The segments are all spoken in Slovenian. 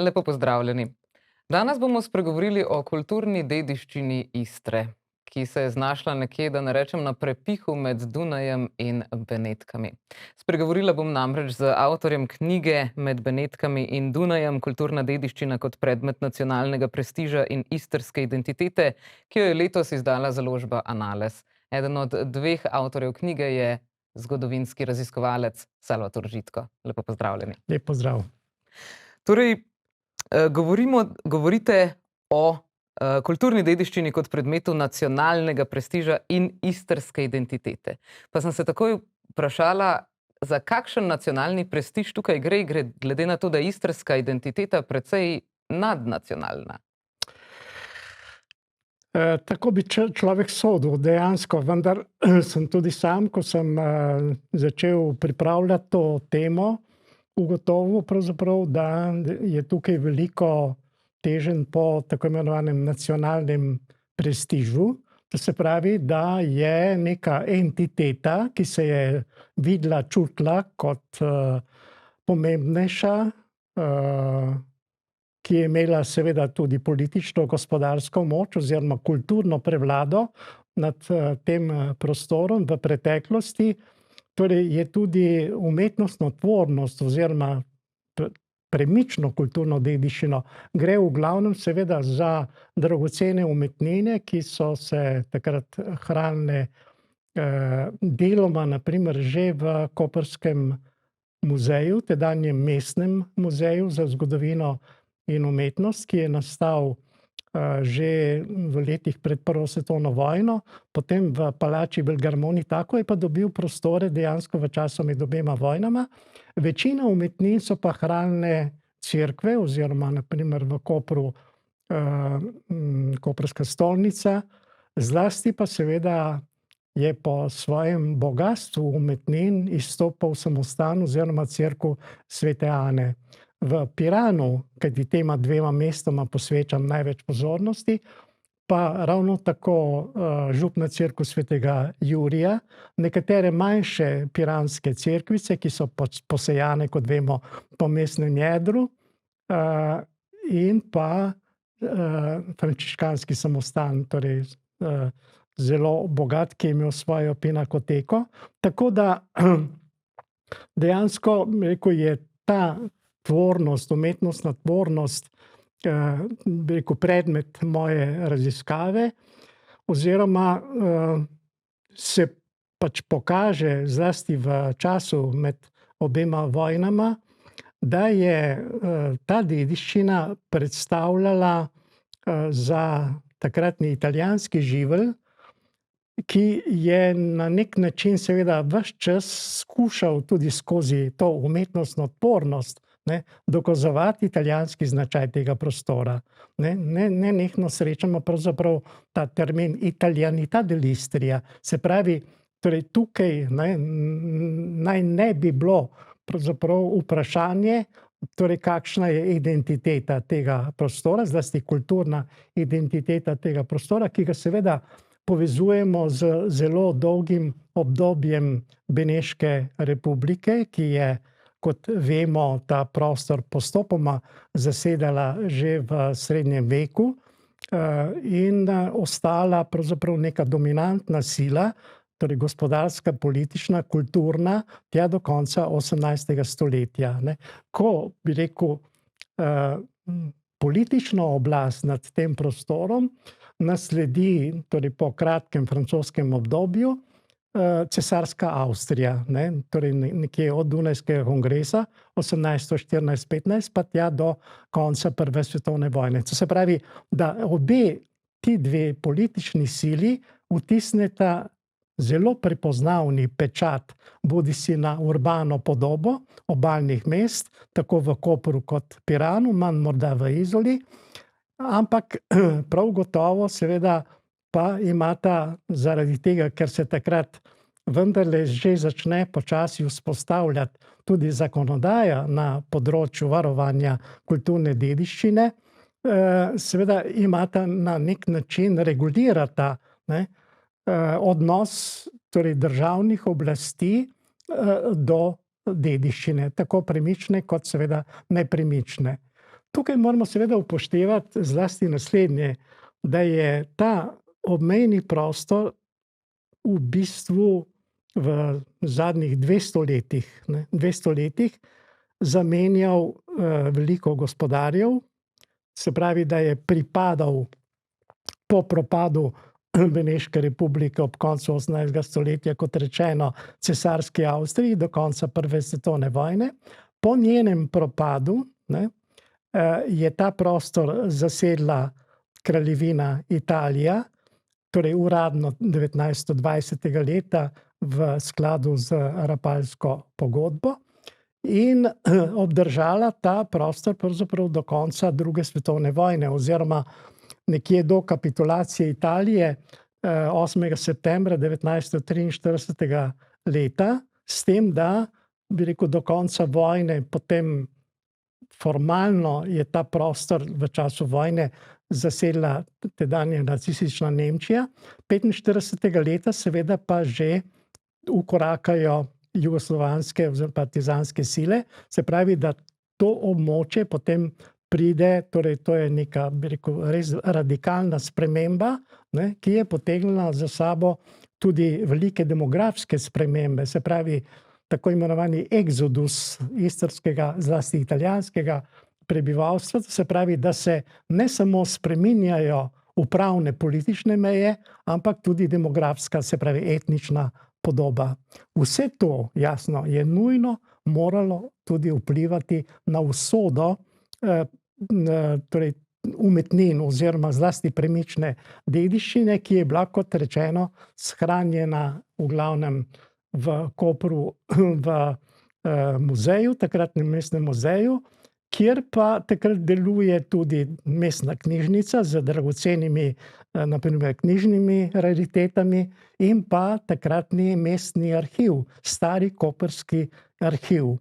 Lepo pozdravljeni. Danes bomo spregovorili o kulturni dediščini Istre, ki se je znašla nekje, da ne rečem, na prepihu med Dunajem in Benetkami. Spregovorila bom namreč z avtorjem knjige Med Benetkami in Dunajem, kulturna dediščina kot predmet nacionalnega prestiža in istrske identitete, ki jo je letos izdala založba Anales. Eden od dveh avtorjev knjige je zgodovinski raziskovalec Salvator Žitko. Lepo pozdravljeni. Lep pozdrav. Torej, govorite o kulturni dediščini kot predmetu nacionalnega prestiža in istrske identitete. Pa sem se takoj vprašala, za kakšen nacionalni prestiž tukaj gre, glede na to, da je istrska identiteta precej nadnacionalna. Tako bi človek sodil dejansko, vendar sem tudi sam, ko sem začel pripravljati to temo, ugotovil pravzaprav, da je tukaj veliko teženj po tako imenovanem nacionalnem prestižu. To se pravi, da je neka entiteta, ki se je videla, čutila kot pomembnejša, ki je imela seveda tudi politično, gospodarsko moč oziroma kulturno prevlado nad tem prostorom v preteklosti. Torej je tudi umetnostno tvornost oziroma premično kulturno dediščino gre v glavnem seveda za dragocene umetnine, ki so se takrat hranile deloma na primer že v koprskem muzeju, tedanjem mestnem muzeju za zgodovino in umetnost, ki je nastal že v letih pred Prvo svetovno vojno, potem v palači Belgarmoni, tako je pa dobil prostore dejansko v času med obema vojnama. Večina umetnin so pa hranile cerkve oziroma na primer v Kopru koprska stolnica, zlasti pa seveda je po svojem bogastvu umetnin izstopal samostan oziroma cerkev Svete Ane. V Piranu, kajti tema dvema mestoma posvečam največ pozornosti, pa ravno tako župna cerkev Svetega Jurija, nekatere manjše piranske cerkvice, ki so posejane, kot vemo, po mestnem jedru, in pa frančiškanski samostan, torej zelo bogat, ki je imel svojo pinakoteko. Tako da dejansko, rekel, je ta tvornost, umetnostna tvornost, rekel, predmet moje raziskave, oziroma se pač pokaže zlasti v času med obema vojnama, da je ta dediščina predstavljala za takratni italijanski živelj, ki je na nek način seveda ves čas skušal tudi skozi to umetnostno tvornost dokazovati italijanski značaj tega prostora. Nenehno srečamo pravzaprav ta termin italianità dell'Istria. Se pravi, torej tukaj naj ne bi bilo pravzaprav vprašanje, torej kakšna je identiteta tega prostora, zlasti kulturna identiteta tega prostora, ki ga seveda povezujemo z zelo dolgim obdobjem Beneške republike, ki je, kot vemo, ta prostor postopoma zasedala že v srednjem veku in ostala pravzaprav neka dominantna sila, torej gospodarska, politična, kulturna, tja do konca 18. stoletja. Ko, bi rekel, politično oblast nad tem prostorom nasledi, torej po kratkem francoskem obdobju, cesarska Avstrija, torej nekje od Dunajskega kongresa 1814-15 pa tja do konca Prve svetovne vojne. To se pravi, da ti dve politični sili vtisneta zelo prepoznavni pečat bodisi na urbano podobo obalnih mest, tako v Kopru kot Piranu, manj morda v Izoli, ampak prav gotovo seveda pa imata zaradi tega, ker se takrat vendarle že začne počasi vzpostavljati tudi zakonodaja na področju varovanja kulturne dediščine, seveda imata na nek način regulirata odnos torej državnih oblasti do dediščine, tako premične kot seveda nepremične. Tukaj moramo seveda upoštevati zlasti naslednje, da je ta obmejni prostor v bistvu v zadnjih 200 letih, 200 letih zamenjal veliko gospodarjev, se pravi, da je pripadal po propadu Beneške republike ob koncu 18. stoletja, kot rečeno, cesarski Avstriji do konca Prve svetovne vojne. Po njenem propadu je ta prostor zasedla kraljevina Italija, torej uradno 1920. leta v skladu z Rapalsko pogodbo in obdržala ta prostor pravzaprav do konca Druge svetovne vojne oziroma nekje do kapitulacije Italije 8. septembra 1943. leta, s tem, da bi rekel, do konca vojne, potem formalno je ta prostor v času vojne zasedla tedanja nacistična Nemčija, 1945. leta seveda pa že ukorakajo jugoslovanske oziroma partizanske sile, se pravi, da to območje potem pride, torej to je neka, bi rekel, res radikalna sprememba, ki je potegnila za sabo tudi velike demografske spremembe, se pravi, tako imenovani eksodus istrskega, zlasti italijanskega prebivalstva, se pravi, da se ne samo spreminjajo upravne politične meje, ampak tudi demografska, se pravi etnična podoba. Vse to, jasno, je nujno moralo tudi vplivati na usodo torej umetnin oziroma zlasti premične dediščine, ki je bila, kot rečeno, shranjena v glavnem v Kopru v muzeju, takratnem mestnem muzeju, kjer pa takrat deluje tudi mestna knjižnica z dragocenimi, na primer, knjižnimi raritetami in pa takratni mestni arhiv, stari koprski arhiv.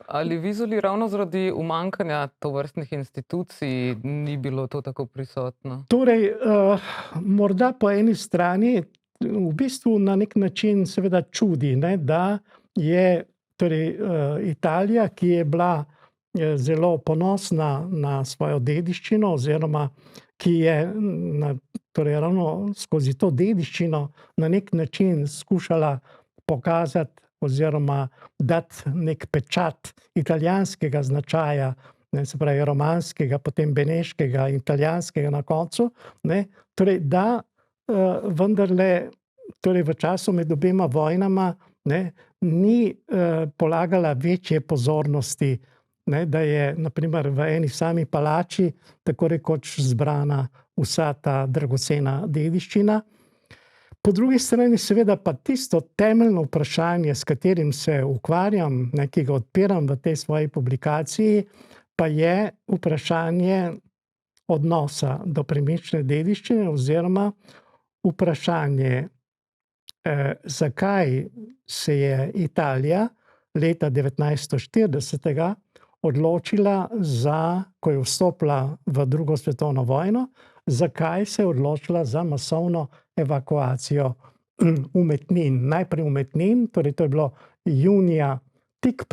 Ali v Izoli ravno zaradi umanjkanja tovrstnih institucij ni bilo to tako prisotno? Torej, morda po eni strani v bistvu na nek način seveda čudi, da je torej Italija, ki je bila zelo ponosna na svojo dediščino oziroma ki je torej ravno skozi to dediščino na nek način skušala pokazati oziroma dati nek pečat italijanskega značaja, se pravi romanskega, potem beneškega, italijanskega na koncu, torej da vendarle torej v času med obema vojnama ni polagala večje pozornosti, da je na primer v eni sami palači tako rekoč zbrana vsa ta dragocena dediščina. Po drugi strani seveda pa tisto temeljno vprašanje, s katerim se ukvarjam, ki ga odpiram v tej svoji publikaciji, pa je vprašanje odnosa do premične dediščine oziroma vprašanje, zakaj se je Italija leta 1940. Odločila ko je vstopila v Drugo svetovno vojno, zakaj se je odločila za masovno evakuacijo umetnin. Najprej umetnin, torej to je bilo junija, tik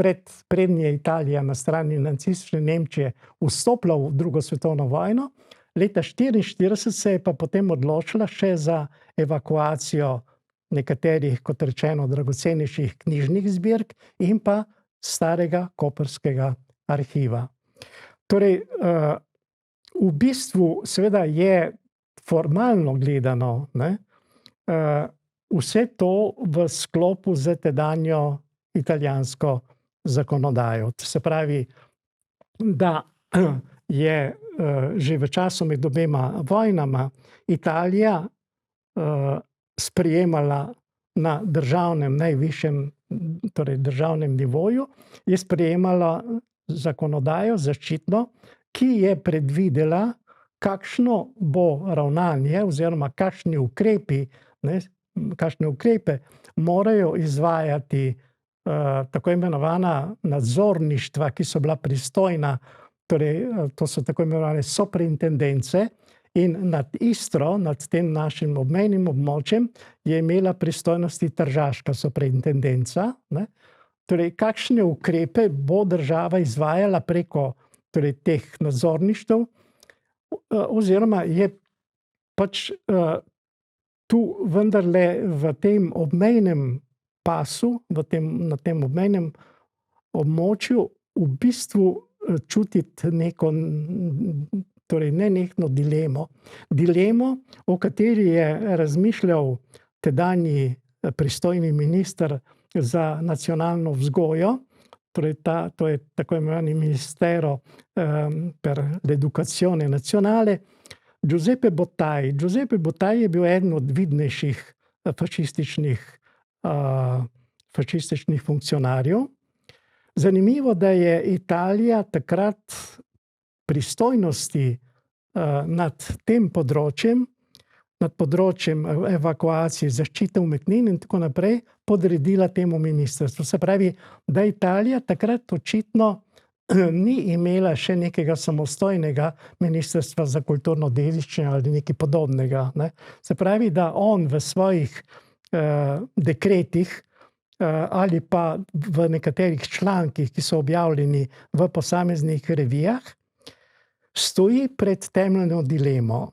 preden je Italija na strani nacistične Nemčije vstopila v Drugo svetovno vojno, leta 1944 se je pa potem odločila še za evakuacijo nekaterih, kot rečeno, dragocenejših knjižnih zbirk in pa starega koprskega arhiva. Torej, v bistvu seveda je formalno gledano vse to v sklopu z tedanjo italijansko zakonodajo. Se pravi, da je že v času med obema vojnama Italija sprejemala na državnem, najvišjem, torej državnem nivoju, je sprejemala zakonodajo zaščitno, ki je predvidela, kakšno bo ravnanje oziroma kakšne ukrepe morajo izvajati tako imenovana nadzorništva, ki so bila pristojna, torej to so tako imenovane soprintendence, in nad Istro, nad tem našim obmejnim območjem, je imela pristojnosti tržaška soprintendenca. Torej, kakšne ukrepe bo država izvajala preko torej teh nadzorništev, oziroma je pač tu vendarle v tem obmejnem pasu, na tem obmejnem območju v bistvu čutiti neko torej nenehno dilemo. Dilemo, o kateri je razmišljal tedanji pristojni minister za nacionalno vzgojo, torej to je tako imenovani Ministero per l'Educazione Nazionale, Giuseppe Bottai. Giuseppe Bottai je bil eden od vidnejših fašističnih funkcionarjev. Zanimivo, da je Italija takrat pristojnosti nad tem področjem, nad področjem evakuacije, zaščite umetnin in tako naprej, podredila temu ministrstvu. Se pravi, da Italija takrat očitno ni imela še nekega samostojnega ministrstva za kulturno dediščino ali nekaj podobnega, ne. Se pravi, da on v svojih dekretih ali pa v nekaterih člankih, ki so objavljeni v posameznih revijah, stoji pred temeljno dilemo.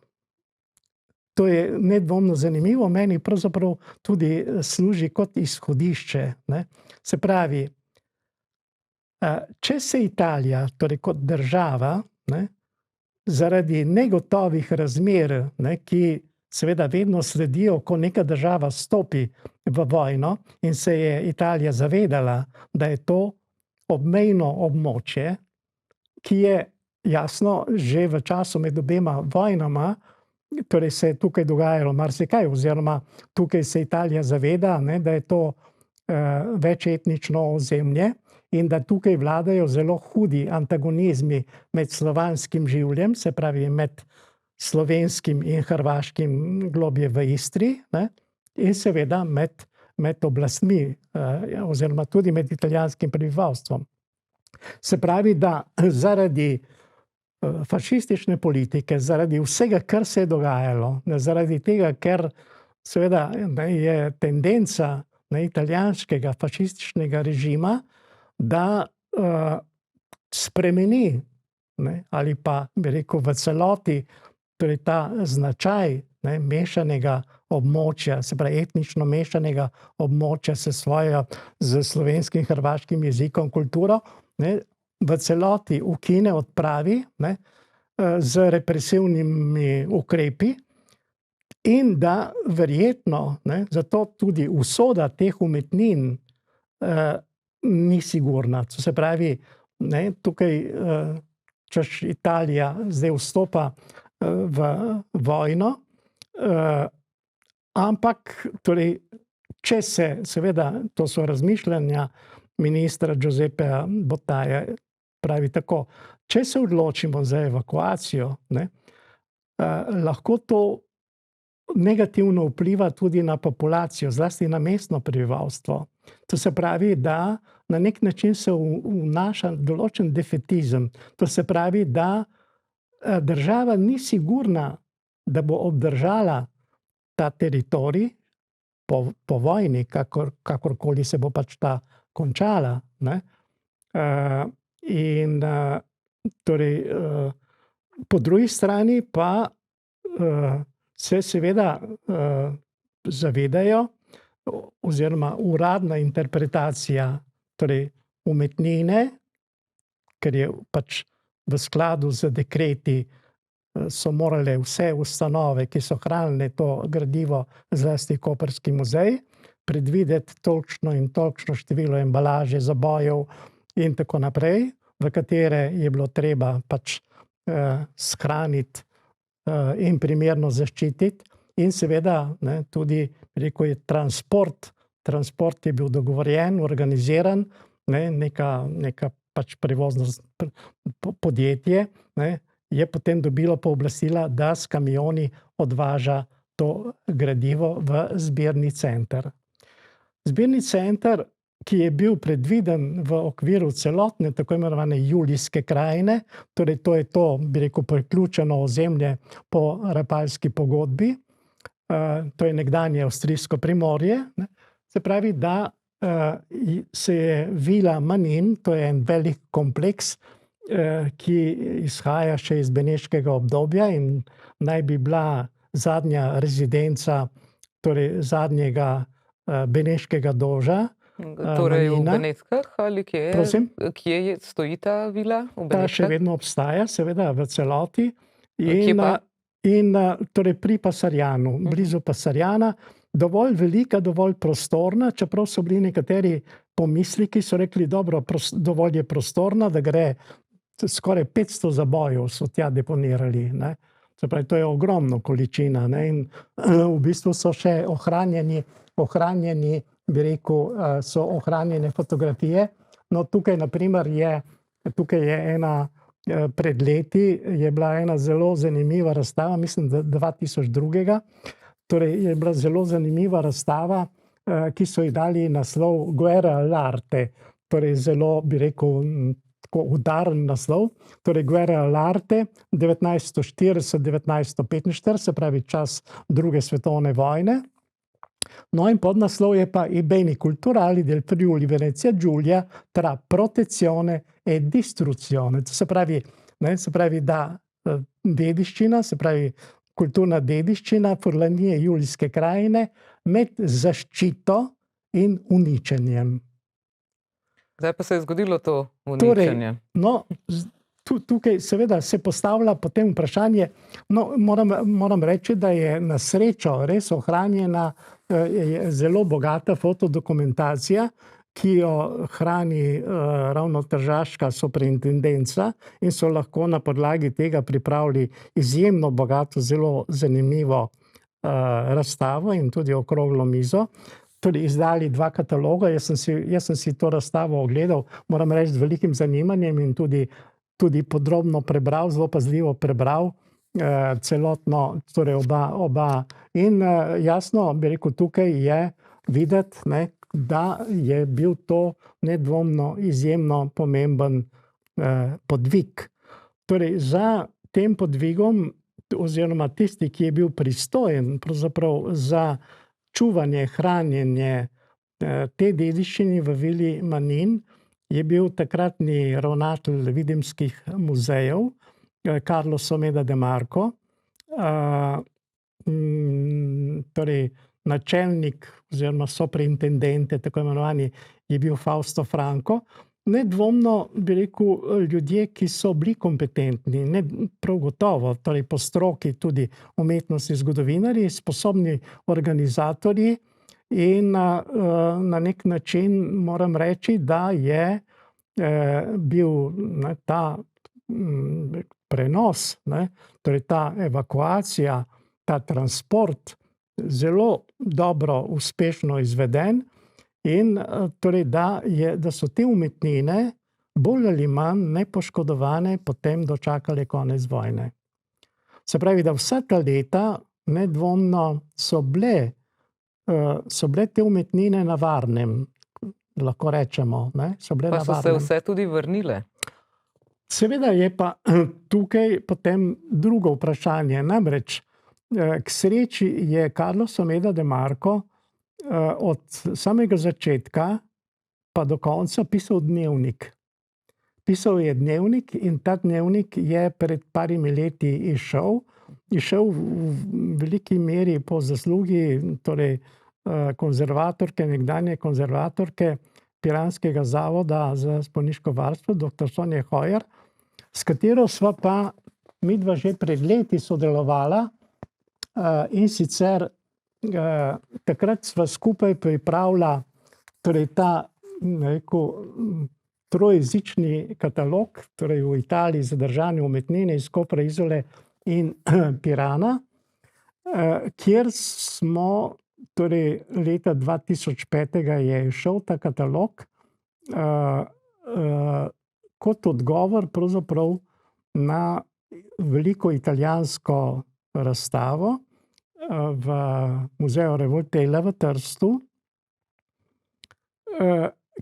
To je nedvomno zanimivo, meni pravzaprav tudi služi kot izhodišče, ne. Se pravi, če se Italija, torej kot država, ne, zaradi negotovih razmer, ne, ki seveda vedno sledijo, ko neka država stopi v vojno in se je Italija zavedala, da je to obmejno območje, ki je jasno že v času med obema vojnama, torej se je tukaj dogajalo marsikaj, oziroma tukaj se Italija zaveda, ne, da je to večetnično ozemlje in da tukaj vladajo zelo hudi antagonizmi med slovanskim življem, se pravi med slovenskim in hrvaškim globje v Istri, ne, in seveda med oblastmi, oziroma tudi med italijanskim prebivalstvom. Se pravi, da zaradi fašistične politike, zaradi vsega, kar se je dogajalo, zaradi tega, ker seveda je tendenca italijanskega fašističnega režima, da spremeni, ne, ali pa bi rekel v celoti, torej ta značaj, ne, mešanega območja, se pravi etnično mešanega območja s slovenskim, hrvaškim jezikom, kulturo, ne, v celoti ukine, odpravi, ne, z represivnimi ukrepi in da verjetno, ne, zato tudi usoda teh umetnin ni sigurna. To se pravi, ne, tukaj češ Italija zdaj vstopa v vojno, ampak torej, če se seveda, to so razmišljanja ministra Giuseppea Bottaia, pravi tako, če se odločimo za evakuacijo, ne, lahko to negativno vpliva tudi na populacijo, zlasti na mestno prebivalstvo. To se pravi, da na nek način se vnaša določen defetizem. To se pravi, da država ni sigurna, da bo obdržala ta teritorij po vojni, kakorkoli se bo pač ta končala, ne. In torej po drugi strani pa se seveda zavedajo, oziroma uradna interpretacija, torej umetnine, ker je pač v skladu z dekreti so morale vse ustanove, ki so hranile to gradivo, zlasti Koprski muzej, predvideti točno in točno število embalaže, zabojev in tako naprej, v katere je bilo treba pač shraniti in primerno zaščititi. In seveda, ne, tudi, rekel je, transport je bil dogovorjen, organiziran, ne, neka pač prevozno podjetje, ne, je potem dobilo pooblastila, da s kamioni odvaža to gradivo v zbirni center. Zbirni center, ki je bil predviden v okviru celotne tako imenovane Julijske krajine, torej to je to, bi rekel, priključeno ozemlje po Rapalski pogodbi, to je nekdanje avstrijsko Primorje, ne. Se pravi, da se je Vila Manin, to je en velik kompleks, ki izhaja še iz beneškega obdobja in naj bi bila zadnja rezidenca, torej zadnjega beneškega doža. Torej v Manina. Benetkah ali kje Prosim? stoji ta vila v Ta še Benetkah? vedno obstaja, seveda v celoti. Kje pa? Torej pri Pasarjanu, blizu Pasarjana, dovolj velika, dovolj prostorna, čeprav so bili nekateri pomisleki, so rekli, dobro, dovolj je prostorna, da gre skoraj 500 zabojev so tja deponirali, ne. Se pravi, to je ogromno količina, ne, in v bistvu so še ohranjeni, bi rekel, so ohranjene fotografije. No, tukaj na primer tukaj je ena, pred leti je bila ena zelo zanimiva razstava, mislim, da 2002. Torej je bila zelo zanimiva razstava, ki so ji dali naslov Guerra all'arte, torej zelo, bi rekel, tako udaren naslov. Torej Guerra all'arte 1940-1945, se pravi čas druge svetovne vojne. No, in podnaslov je pa I beni culturali del Friuli Venezia Giulia tra protezione e distruzione. To se pravi, da dediščina, se pravi kulturna dediščina Furlanije Julijske krajine med zaščito in uničenjem. Zdaj pa se je zgodilo to Torej, uničenje. no, tukaj seveda se postavlja potem vprašanje, no, moram reči, da je na srečo res ohranjena zelo bogata fotodokumentacija, ki jo hrani ravno tržaška superintendenca in so lahko na podlagi tega pripravili izjemno bogato, zelo zanimivo razstavo in tudi okroglo mizo. Torej izdali 2 kataloga, jaz sem si to razstavo ogledal, moram reči, z velikim zanimanjem in tudi podrobno prebral, zelo pazljivo prebral celotno, torej oba. In jasno, bi rekel, tukaj je videti, ne, da je bil to nedvomno izjemno pomemben podvig. Torej za tem podvigom oziroma tisti, ki je bil pristojen pravzaprav za čuvanje, hranjenje te dediščine v vili Manin, je bil takratni ravnatelj videmskih muzejev, Carlos Someda de Marco, torej načelnik oziroma superintendente, tako imenovani, je bil Fausto Franco. Nedvomno, bi rekel, ljudje, ki so bili kompetentni, ne prav gotovo, torej po stroki tudi umetnostni zgodovinarji, sposobni organizatorji in na nek način moram reči, da je bil ta prenos, torej ta evakuacija, ta transport zelo dobro, uspešno izveden. In torej, da so te umetnine bolj ali manj nepoškodovane potem dočakale konec vojne. Se pravi, da vsa ta leta nedvomno so bile te umetnine na varnem, lahko rečemo, ne, so bile na Pa so se varnem. vse tudi vrnile? Seveda je pa tukaj potem drugo vprašanje, namreč k sreči je Carlos Someda de Marco od samega začetka pa do konca pisal dnevnik. Pisal je dnevnik in ta dnevnik je pred parimi leti izšel v veliki meri po zaslugi, torej nekdanje konzervatorke Piranskega zavoda za spolniško varstvo, dr. Sonje Hojer, s katero sva pa midva že pred leti sodelovala in sicer takrat sva skupaj pripravila torej ta, rekel, trojezični katalog, torej v Italiji zadržane umetnine iz Kopra, Izole in Pirana, kjer smo, torej leta 2005 je izšel ta katalog kot odgovor pravzaprav na veliko italijansko razstavo v muzeju Revoltella v Trstu,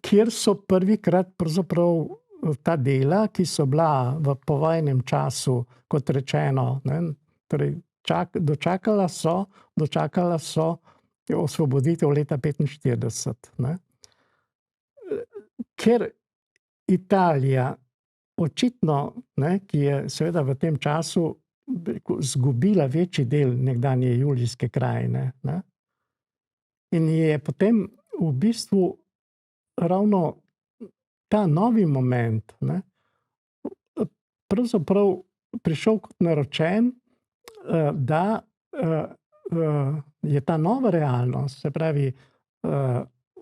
kjer so prvikrat pravzaprav ta dela, ki so bila v povojnem času, kot rečeno, torej dočakala so osvoboditev leta 1945. Ker Italija očitno, ne, ki je seveda v tem času izgubila večji del nekdanje Julijske krajine. Ne. In je potem v bistvu ravno ta novi moment, ne, pravzaprav prišel kot naročen, da je ta nova realnost, se pravi,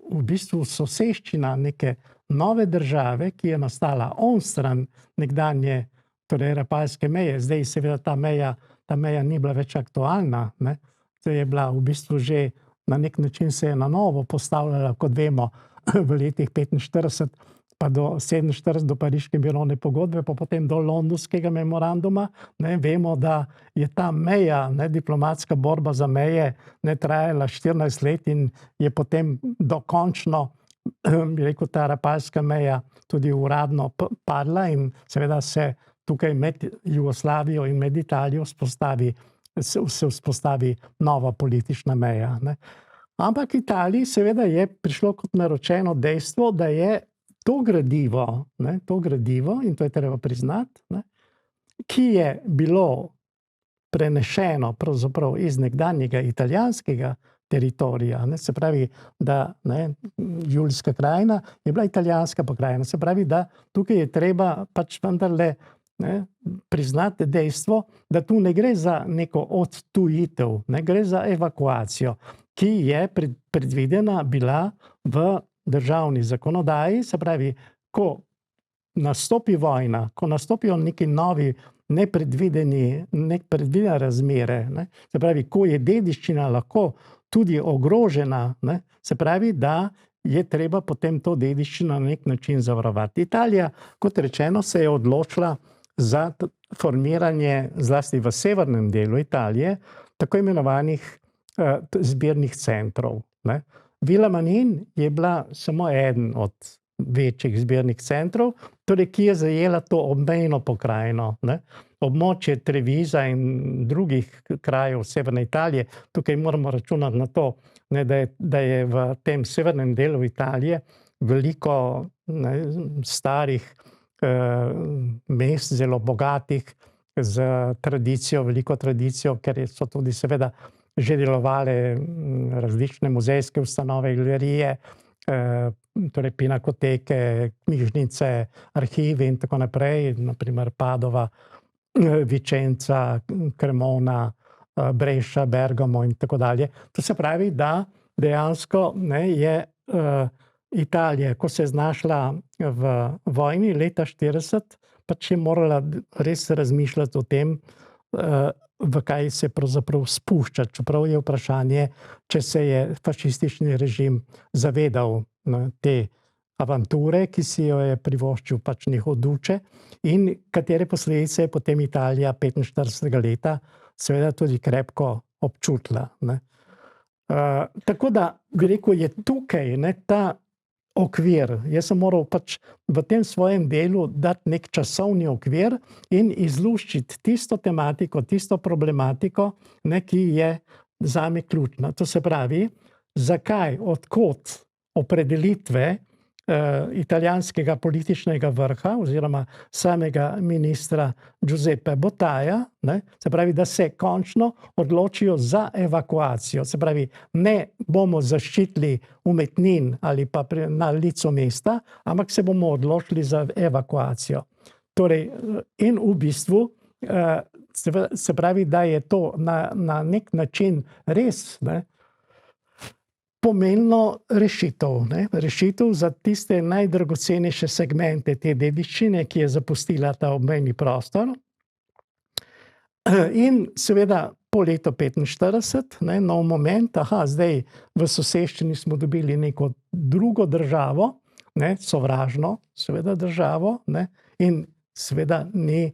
v bistvu soseščina neke nove države, ki je nastala onstran nekdanje, torej Rapalske meje. Zdaj seveda ta meja ni bila več aktualna, ne. To je bila v bistvu že na nek način se je na novo postavljala, kot vemo, v letih 45 pa do 47 do Pariške mirovne pogodbe, pa potem do Londonskega memoranduma. Ne, vemo, da je ta meja, ne, diplomatska borba za meje, ne, trajala 14 let in je potem dokončno, bi rekel, ta Rapalska meja tudi uradno padla in seveda se tukaj med Jugoslavijo in med Italijo se vzpostavi nova politična meja, ne. Ampak Italiji seveda je prišlo kot naročeno dejstvo, da je to gradivo, ne, in to je treba priznati, ne, ki je bilo prenešeno pravzaprav iz nekdanjega italijanskega teritorija, ne, se pravi, da, ne, Julijska krajina je bila italijanska pokrajina, se pravi, da tukaj je treba pač vendarle, ne, priznati dejstvo, da tu ne gre za neko odtujitev, ne gre za evakuacijo, ki je predvidena bila v državni zakonodaji, se pravi, ko nastopi vojna, ko nastopijo neki novi nepredvidene razmere, ne, se pravi, ko je dediščina lahko tudi ogrožena, ne, se pravi, da je treba potem to dediščino na nek način zavarovati. Italija, kot rečeno, se je odločila za formiranje, zlasti v severnem delu Italije, tako imenovanih zbirnih centrov, ne. Vila Manin je bila samo eden od večjih zbirnih centrov, torej ki je zajela to obmejno pokrajino, ne. Območje Treviza in drugih krajev severne Italije, tukaj moramo računati na to, ne, da je v tem severnem delu Italije veliko, ne, starih mest, zelo bogatih, z tradicijo, veliko tradicijo, ker so tudi seveda že delovale različne muzejske ustanove, galerije, torej pinakoteke, knjižnice, arhivi in tako naprej, na primer Padova, Vicenza, Cremona, Brescia, Bergamo in tako dalje. To se pravi, da dejansko, ne, je Italija, ko se je znašla v vojni leta 1940, pač je morala res razmišljati o tem, v kaj se pravzaprav spušča, čeprav je vprašanje, če se je fašistični režim zavedal, ne, te avanture, ki si jo je privoščil pač njihov duče in katere posledice je potem Italija 45. leta seveda tudi krepko občutila, ne. Tako da, bi rekel, je tukaj, ne, ta okvir. Jaz sem moral pač v tem svojem delu dati nek časovni okvir in izluščiti tisto tematiko, tisto problematiko, ne, ki je zame ključna. To se pravi, zakaj, od kod opredelitve italijanskega političnega vrha oziroma samega ministra Giuseppe Bottaja, ne, se pravi, da se končno odločijo za evakuacijo. Se pravi, ne bomo zaščitili umetnin ali pa na licu mesta, ampak se bomo odločili za evakuacijo. Torej, in v bistvu se pravi, da je to na nek način res, ne, pomenilo rešitev, ne, rešitev za tiste najdragocenejše segmente te dediščine, ki je zapustila ta obmejni prostor. In seveda po letu 45, ne, nov moment, zdaj v soseščini smo dobili neko drugo državo, ne, sovražno seveda državo, ne, in seveda ni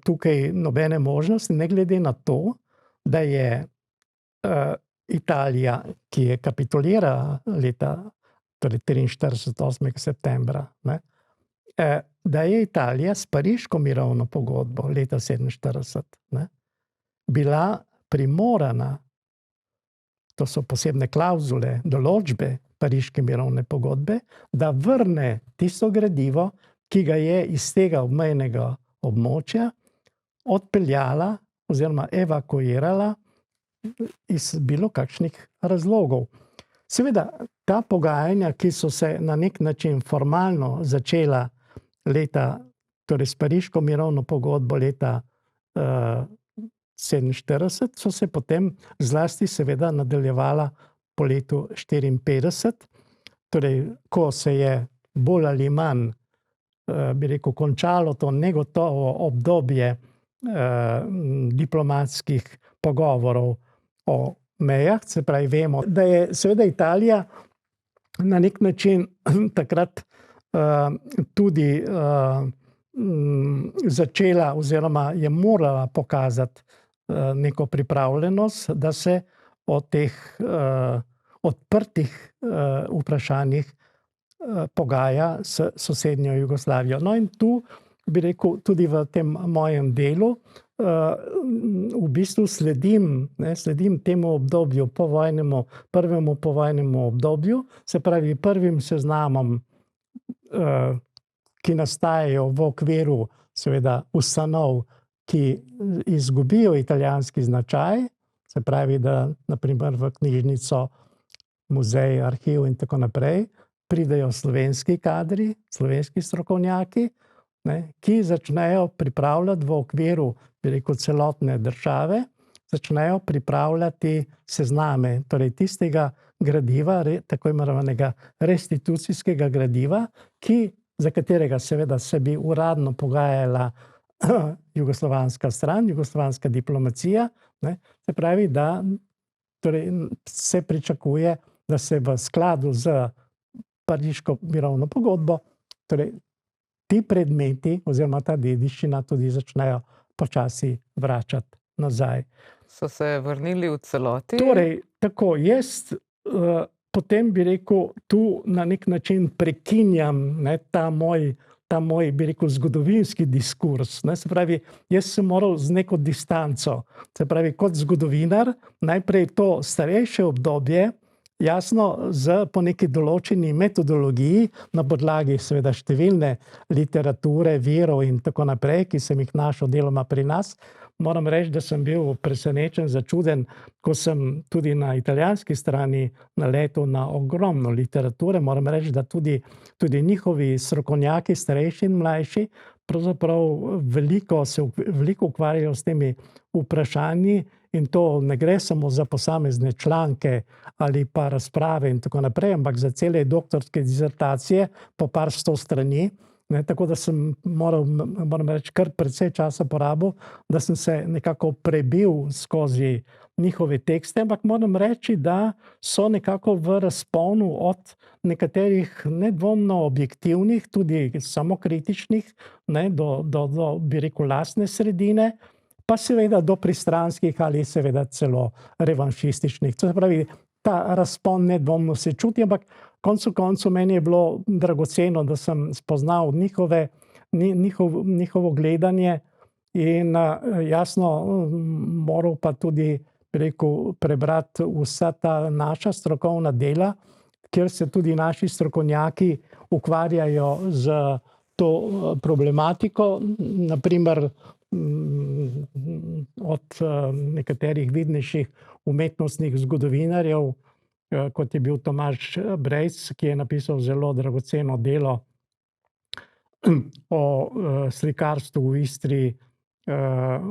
tukaj nobene možnosti, ne glede na to, da je Italija, ki je kapitulirala leta, torej 43. 8. septembra, ne, da je Italija s Pariško mirovno pogodbo leta 47, ne, bila primorana, to so posebne klavzule, določbe Pariške mirovne pogodbe, da vrne tisto gradivo, ki ga je iz tega obmejnega območja odpeljala oziroma evakuirala iz bilo kakšnih razlogov. Seveda, ta pogajanja, ki so se na nek način formalno začela torej s Pariško mirovno pogodbo leta 1947, so se potem zlasti seveda nadaljevala po letu 1954, torej ko se je bolj ali manj, bi rekel, končalo to negotovo obdobje diplomatskih pogovorov o mejah, se pravi, vemo, da je seveda Italija na nek način takrat tudi začela oziroma je morala pokazati neko pripravljenost, da se o teh odprtih vprašanjih pogaja s sosednjo Jugoslavijo. No, in tu bi rekel, tudi v tem mojem delu v bistvu sledim temu obdobju prvemu povojnemu obdobju, se pravi prvim seznamom, ki nastajajo v okviru seveda ustanov, ki izgubijo italijanski značaj, se pravi, da na primer v knjižnico, muzej, arhiv in tako naprej pridejo slovenski kadri, slovenski strokovnjaki, ki začnejo pripravljati v okviru, bi rekel, celotne države, začnejo pripravljati sezname, torej tistega gradiva, tako imenovanega restitucijskega gradiva, za katerega seveda se bi uradno pogajala jugoslovanska stran, jugoslovanska diplomacija, se pravi, da torej se pričakuje, da se v skladu z Pariško mirovno pogodbo, torej ti predmeti oziroma ta dediščina tudi začnejo počasi vračati nazaj. So se vrnili v celoti? Torej, tako, jaz potem bi rekel, tu na nek način prekinjam ta moj, bi rekel, zgodovinski diskurs. Se pravi, jaz sem moral z neko distanco, se pravi, kot zgodovinar, najprej to starejše obdobje, jasno, po neki določeni metodologiji, na podlagi seveda številne literature, virov in tako naprej, ki sem jih našel deloma pri nas. Moram reči, da sem bil presenečen, začuden, ko sem tudi na italijanski strani naletel na ogromno literature. Moram reči, da tudi njihovi strokovnjaki, starejši in mlajši, pravzaprav veliko ukvarjajo s temi vprašanji. In to ne gre samo za posamezne članke ali pa razprave in tako naprej, ampak za cele doktorske disertacije po par sto strani. Tako da sem moram reči, kar precej časa porabil, da sem se nekako prebil skozi njihove tekste, ampak moram reči, da so nekako v razponu od nekaterih nedvomno objektivnih, tudi samokritičnih, do bi rekel, lastne sredine, pa seveda do pristranskih ali seveda celo revanšističnih. To se pravi, ta razpon nedvomno se čuti, ampak koncu koncev meni je bilo dragoceno, da sem spoznal njihovo gledanje in jasno moral pa tudi, bi rekel, prebrati vsa ta naša strokovna dela, kjer se tudi naši strokovnjaki ukvarjajo z to problematiko, na primer od nekaterih vidnejših umetnostnih zgodovinarjev, kot je bil Tomaž Brejc, ki je napisal zelo dragoceno delo o slikarstvu v Istri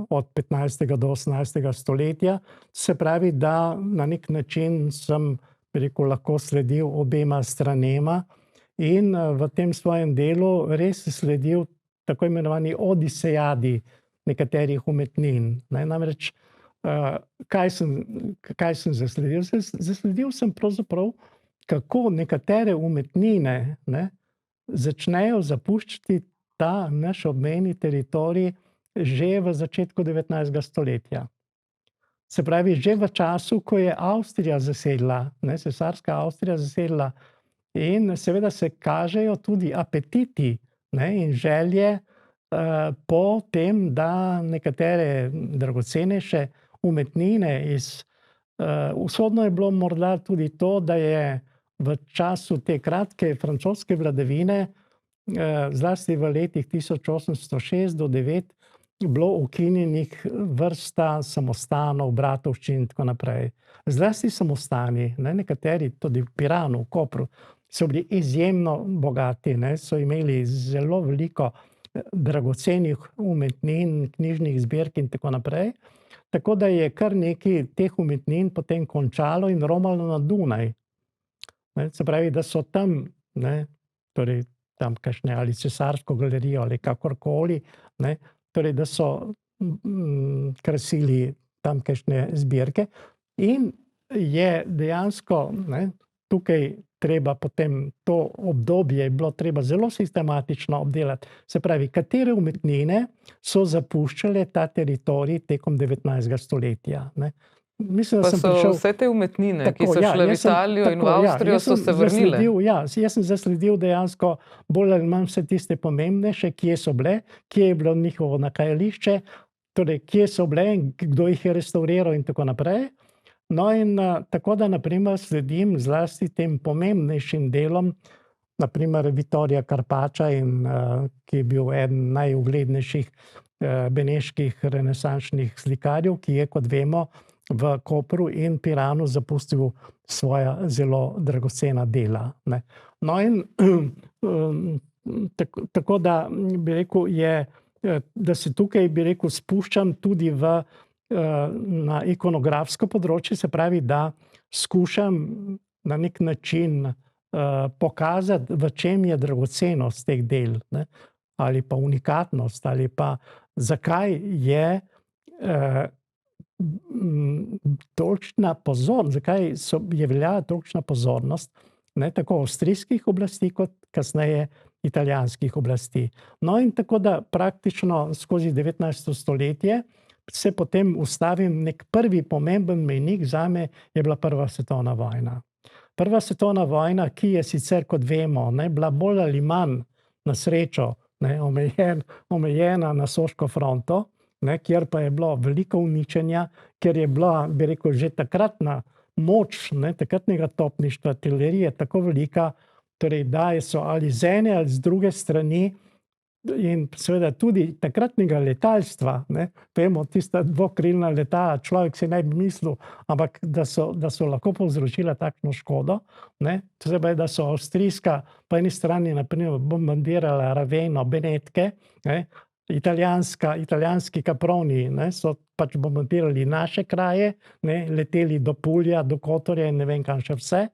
od 15. do 18. stoletja. Se pravi, da na nek način sem, bi rekel, lahko sledil obema stranema in v tem svojem delu res sledil tako imenovani odisejadi nekaterih umetnin. Namreč, kaj sem zasledil? Zasledil sem pravzaprav, kako nekatere umetnine začnejo zapuščati ta naš obmejni teritorij že v začetku 19. stoletja. Se pravi, že v času, ko je Avstrija zasedla, cesarska Avstrija zasedla, in seveda se kažejo tudi apetiti in želje po tem, da nekatere dragocenejše umetnine usodno je bilo morda tudi to, da je v času te kratke francoske vladavine zlasti v letih 1806 do 9 bilo ukinjenih vrsta samostanov, bratovščin in tako naprej. Zlasti samostani, nekateri tudi v Piranu, v Kopru, so bili izjemno bogati, so imeli zelo veliko dragocenih umetnin, knjižnih zbirk in tako naprej. Tako da je kar nekaj teh umetnin potem končalo in romalo na Dunaj. Se pravi, da so tam, torej tam kakšne ali Cesarsko galerijo ali kakorkoli, torej da so krasili tam kakšne zbirke in je dejansko tukaj treba potem to obdobje je bilo treba zelo sistematično obdelati. Se pravi, katere umetnine so zapuščale ta teritorij tekom 19. stoletja. Mislim, da Pa sem so prišel vse te umetnine, ki tako, so ja, šle v jaz sem Italijo in v tako, ja, Avstrijo, jaz so sem se vrnile. zasledil, jaz sem zasledil dejansko bolj ali manj vse tiste pomembnejše, kje so bile, kje je bilo njihovo nahajališče, torej kje so bile in kdo jih je restavriral in tako naprej. No in tako da na primer sledim zlasti tem pomembnejšim delom, na primer Vittorija Carpaccia, ki je bil eden najuglednejših beneških renesančnih slikarjev, ki je, kot vemo, v Kopru in Piranu zapustil svoja zelo dragocena dela. No in tako da bi rekel, da se tukaj, bi rekel, spuščam tudi na ikonografsko področje, se pravi, da skušam na nek način pokazati, v čem je dragocenost teh del, ali pa unikatnost, ali pa zakaj je tolikšna pozornost, zakaj je veljala tolikšna pozornost, tako avstrijskih oblasti kot kasneje italijanskih oblasti. No in tako da praktično skozi 19. stoletje se potem ustavim, nek prvi pomemben mejnik zame je bila Prva svetovna vojna. Prva svetovna vojna, ki je sicer, kot vemo, bila bolj ali manj na srečo omejena na Soško fronto, kjer pa je bilo veliko uničenja, ker je bila, bi rekel, že takratna moč takratnega topništva, artilerije tako velika, torej da so ali z ene ali z druge strani in seveda tudi takratnega letalstva, vemo, tista dvokrilna letala, človek si ne bi mislil, ampak da so lahko povzročila takšno škodo, se pravi, da so avstrijska po eni strani na primer bombardirala Raveno, Benetke, italijanski kaproni so pač bombardirali naše kraje, leteli do Pulja, do Kotorja in ne vem kam še vse.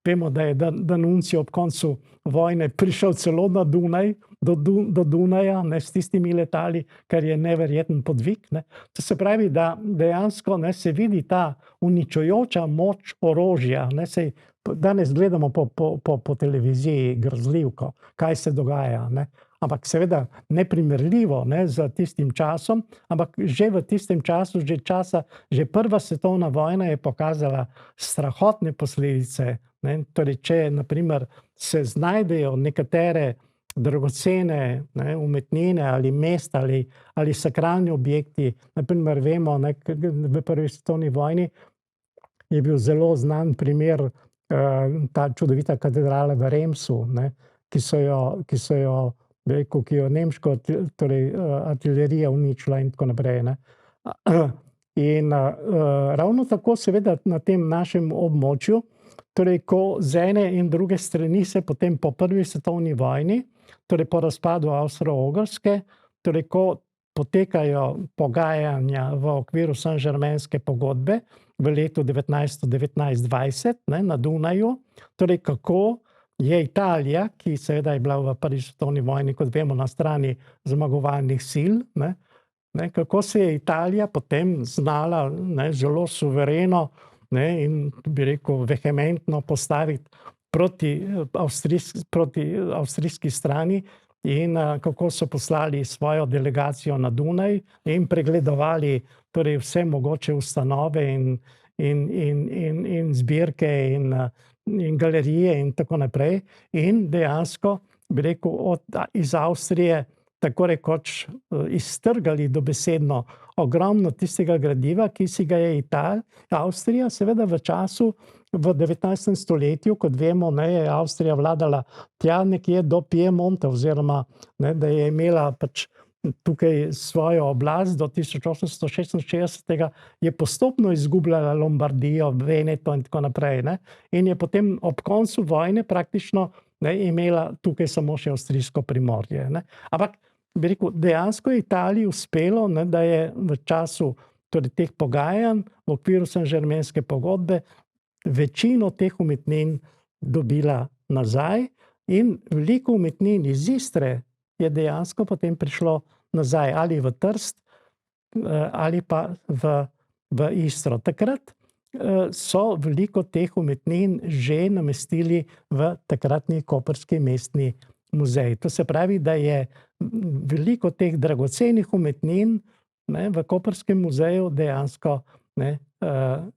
Vemo, da je D'Annunzio ob koncu vojne prišel celo na Dunaj, do Dunaja, s tistimi letali, kar je neverjeten podvig. To se pravi, da dejansko se vidi ta uničujoča moč orožja. Danes gledamo po televiziji grozljivko, kaj se dogaja. Ampak seveda neprimerljivo z tistim časom, ampak že v tistem času, že Prva svetovna vojna je pokazala strahotne posledice. Torej, če na primer se znajdejo nekatere dragocene umetnine ali mesta ali sakralni objekti, na primer vemo, v Prvi svetovni vojni je bil zelo znan primer ta čudovita katedrala v Remsu, ki so jo ki jo nemško artilerija uničila in tako naprej. In ravno tako seveda na tem našem območju, torej ko z ene in druge strani se potem po Prvi svetovni vojni, torej po razpadu Avstro-Ogrske, torej ko potekajo pogajanja v okviru Saint-Germainske pogodbe v letu 1919-20 na Dunaju, torej kako je Italija, ki seveda je bila v Prvi svetovni vojni, kot vemo, na strani zmagovalnih sil, kako se je Italija potem znala zelo suvereno in bi rekel vehementno postaviti proti avstrijski strani in kako so poslali svojo delegacijo na Dunaj in pregledovali torej vse mogoče ustanove in zbirke in galerije in tako naprej. In dejansko, bi rekel, iz Avstrije tako rekoč iztrgali dobesedno ogromno tistega gradiva, ki si ga je Avstrija seveda v času v 19. stoletju, kot vemo, ne, je Avstrija vladala tja nekje do Piemonta, oziroma ne, da je imela pač tukaj svojo oblast do 1866, je postopno izgubljala Lombardijo, Veneto in tako naprej. Ne, in je potem ob koncu vojne praktično ne, imela tukaj samo še avstrijsko Primorje. Ne. Ampak bi rekel, dejansko je Italiji uspelo, ne, da je v času torej teh pogajanj v okviru Saint-Germainske pogodbe večino teh umetnin dobila nazaj in veliko umetnin iz Istre je dejansko potem prišlo nazaj ali v Trst ali pa v Istro. Takrat so veliko teh umetnin že namestili v takratni koprski mestni muzej. To se pravi, da je veliko teh dragocenih umetnin ne, v koprskem muzeju dejansko ne,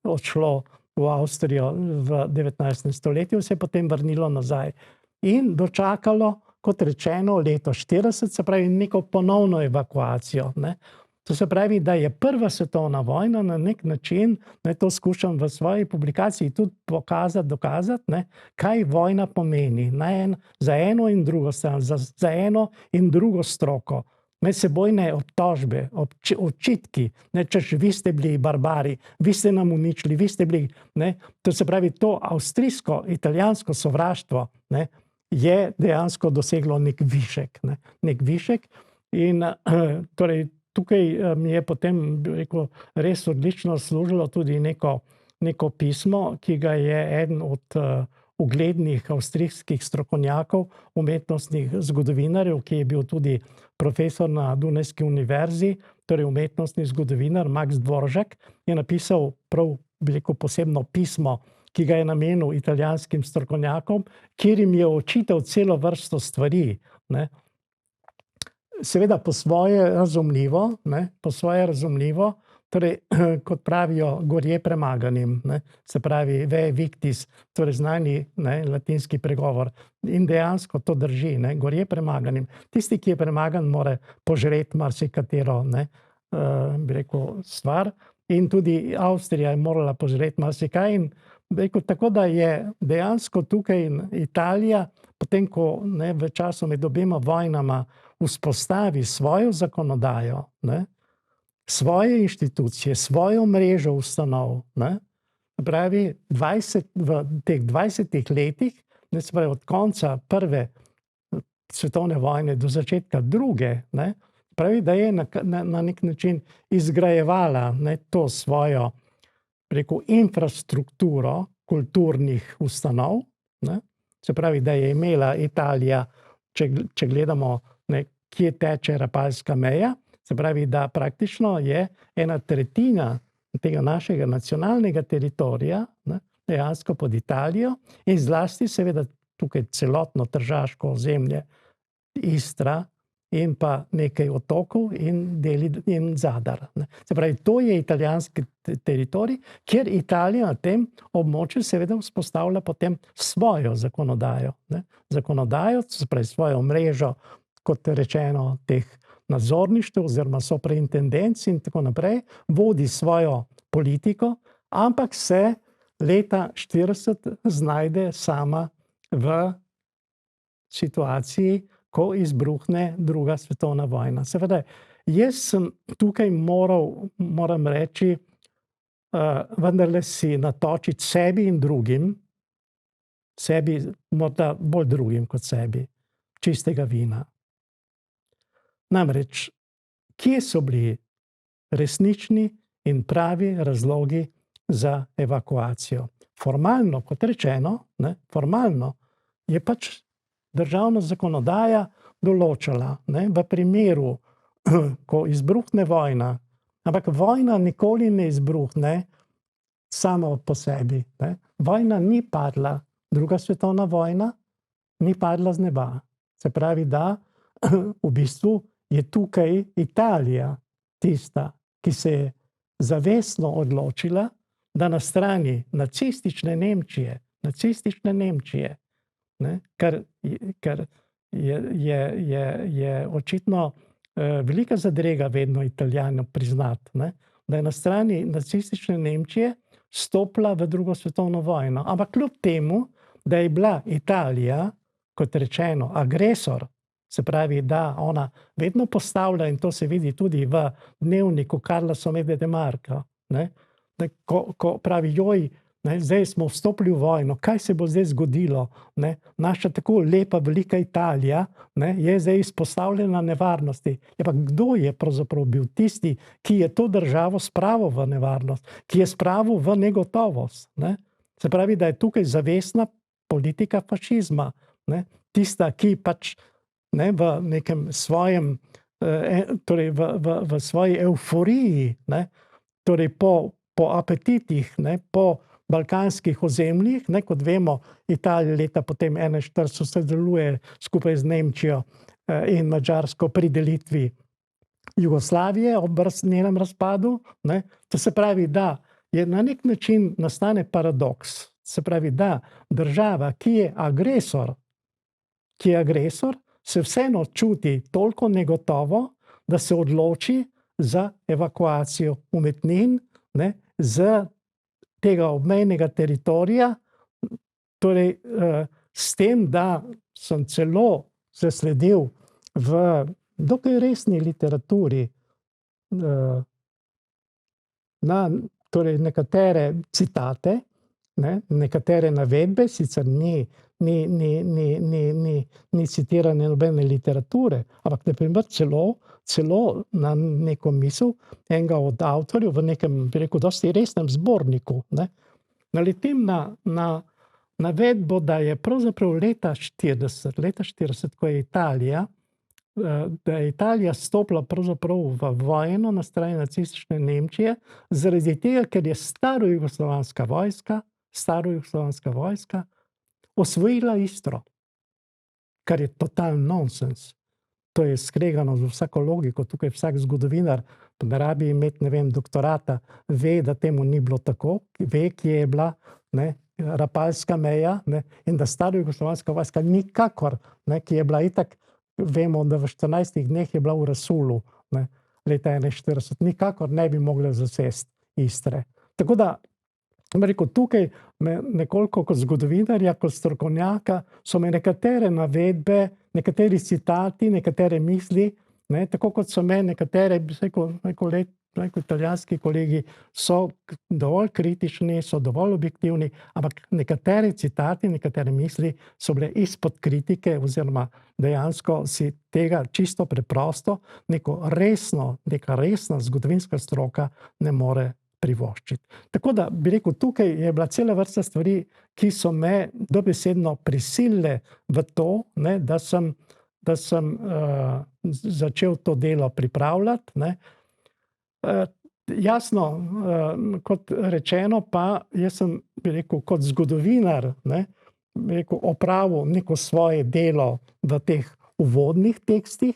odšlo v Avstrijo v 19. stoletju, se je potem vrnilo nazaj in dočakalo, kot rečeno, leto 40, se pravi neko ponovno evakuacijo. Ne. To se pravi, da je prva svetovna vojna na nek način, ne, to skušam v svoji publikaciji tudi pokazati, dokazati, ne, kaj vojna pomeni za eno in drugo stran, za eno in drugo stroko. Medsebojne obtožbe, očitki, češ vi ste bili barbari, vi ste nam uničili, vi ste bili, ne, to se pravi, to avstrijsko-italijansko sovraštvo, ne, je dejansko doseglo nek višek, ne, nek višek in torej tukaj mi je potem, bi rekel, res odlično služilo tudi neko pismo, ki ga je eden od uglednih avstrijskih strokovnjakov, umetnostnih zgodovinarjev, ki je bil tudi profesor na Dunajski univerzi, torej umetnostni zgodovinar Max Dvoržak, je napisal prav veliko posebno pismo, ki ga je namenil italijanskim strokovnjakom, kjer jim je očital celo vrsto stvari. Ne. Seveda po svoje razumljivo, ne, po svoje razumljivo, torej, kot pravijo, gorje premaganim, ne, se pravi, ve victis, torej znani ne, latinski pregovor. In dejansko to drži, ne, gorje premaganim. Tisti, ki je premagan, mora požreti marsikatero, ne, bi rekel, stvar. In tudi Avstrija je morala požreti marsikaj. In bi rekel, tako da je dejansko tukaj Italija, potem ko ne, v času med obema vojnama vzpostavi svojo zakonodajo, ne, svoje inštitucije, svojo mrežo ustanov, ne, pravi v teh 20 letih, ne, se pravi od konca prve svetovne vojne do začetka druge, ne, pravi, da je na nek način izgrajevala ne, to svojo rekel, infrastrukturo kulturnih ustanov, ne, se pravi, da je imela Italija, če gledamo, ne, kje teče Rapalska meja, se pravi, da praktično je 1/3 tega našega nacionalnega teritorija ne, dejansko pod Italijo in zlasti seveda tukaj celotno tržaško ozemlje Istra in pa nekaj otokov in Zadar. Ne. Se pravi, to je italijanski teritorij, kjer Italija na tem območju seveda vzpostavlja potem svojo zakonodajo. Ne. Zakonodajo, se pravi svojo mrežo, kot rečeno, teh nadzorništev oziroma superintendenc in tako naprej, vodi svojo politiko, ampak se leta 40 znajde sama v situaciji, ko izbruhne druga svetovna vojna. Seveda, jaz sem tukaj moram reči, vendarle si natočiti sebi in drugim, sebi morda bolj drugim kot sebi, čistega vina. Namreč, kje so bili resnični in pravi razlogi za evakuacijo? Formalno, kot rečeno, ne, formalno je pač državna zakonodaja določala, ne, v primeru, ko izbruhne vojna, ampak vojna nikoli ne izbruhne sama po sebi. Ne. Vojna ni padla, druga svetovna vojna ni padla z neba. Se pravi, da v bistvu je tukaj Italija tista, ki se je zavestno odločila, da na strani nacistične Nemčije, ne, kar je očitno velika zadrega vedno Italijanom priznati, ne, da je na strani nacistične Nemčije stopila v drugo svetovno vojno. Ampak kljub temu, da je bila Italija, kot rečeno, agresor, se pravi, da ona vedno postavlja, in to se vidi tudi v dnevniku Carla Somede de Marco, ne, da ko pravi, joj, ne, zdaj smo vstopili v vojno, kaj se bo zdaj zgodilo? Ne? Naša tako lepa, velika Italija, ne, je zdaj izpostavljena nevarnosti. Ja, pa kdo je pravzaprav bil tisti, ki je to državo spravil v nevarnost, ki je spravil v negotovost? Ne? Se pravi, da je tukaj zavestna politika fašizma, ne? Tista, ki pač, ne, v nekem svojem, torej v svoji evforiji, ne, torej po apetitih, ne, po balkanskih ozemljih, ne, kot vemo, Italija leta potem 1941 sodeluje skupaj z Nemčijo in Madžarsko pri delitvi Jugoslavije ob njenem razpadu. Ne. To se pravi, da je na nek način nastane paradoks. Se pravi, da država, ki je agresor, se vseeno čuti toliko negotovo, da se odloči za evakuacijo umetnin, ne, z tega obmejnega teritorija, torej s tem, da sem celo zasledil v dokaj resni literaturi na torej nekatere citate, ne, nekatere navedbe, sicer ni citirane nobene literature, ampak na primer celo na neko misel enega od avtorjev v nekem, bi rekel, dosti resnem zborniku, ne, naletim na navedbo, da je pravzaprav leta 40, ko je Italija stopila pravzaprav v vojno na strani nacistične Nemčije, zaradi tega, ker je starojugoslovanska vojska osvojila Istro, kar je totalen nonsens. To je skregano z vsako logiko. Tukaj vsak zgodovinar, pa ne rabi imeti, ne vem, doktorata, ve, da temu ni bilo tako, ve, kje je bila, ne, Rapalska meja, ne, in da starojugoslovanska vojska nikakor, ne, ki je bila itak, vemo, da v 14 dneh je bila v Rasulu, ne, leta 1941, nikakor ne bi mogla zasesti Istre. Tako da, rekel, tukaj me nekoliko kot zgodovinarja, kot strokovnjaka, so me nekatere navedbe, nekateri citati, nekatere misli, ne, tako kot so me nekatere, italijanski kolegi so dovolj kritični, so dovolj objektivni, ampak nekatere citati, nekatere misli so bile izpod kritike, oziroma dejansko si tega čisto preprosto neka resna zgodovinska stroka ne more privoščiti. Tako da bi rekel, tukaj je bila cela vrsta stvari, ki so me dobesedno prisilile v to, ne, da sem začel to delo pripravljati. Ne. Jasno, kot rečeno, pa jaz sem, bi rekel, kot zgodovinar, ne, bi rekel, opravil neko svoje delo v teh uvodnih tekstih,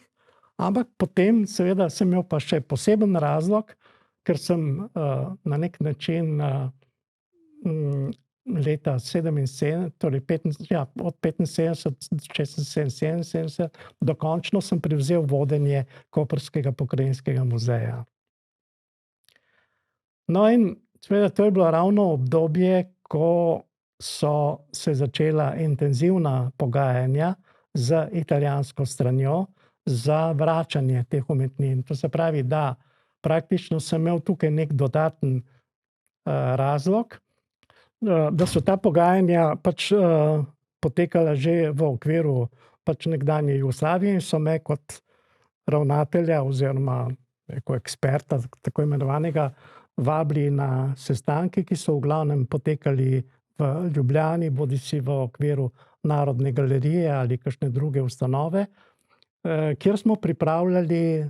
ampak potem seveda sem imel pa še poseben razlog, ker sem na nek način leta 77, torej od 75, 76, 77, dokončno sem prevzel vodenje Koprskega pokrajinskega muzeja. No, in seveda to je bilo ravno obdobje, ko so se začela intenzivna pogajanja z italijansko stranjo za vračanje teh umetnin. To se pravi, da praktično sem imel tukaj nek dodaten razlog, da so ta pogajanja pač potekala že v okviru pač nekdanje Jugoslavije in so me kot ravnatelja oziroma eksperta, tako imenovanega, vabili na sestanke, ki so v glavnem potekali v Ljubljani, bodisi v okviru Narodne galerije ali kakšne druge ustanove, kjer smo pripravljali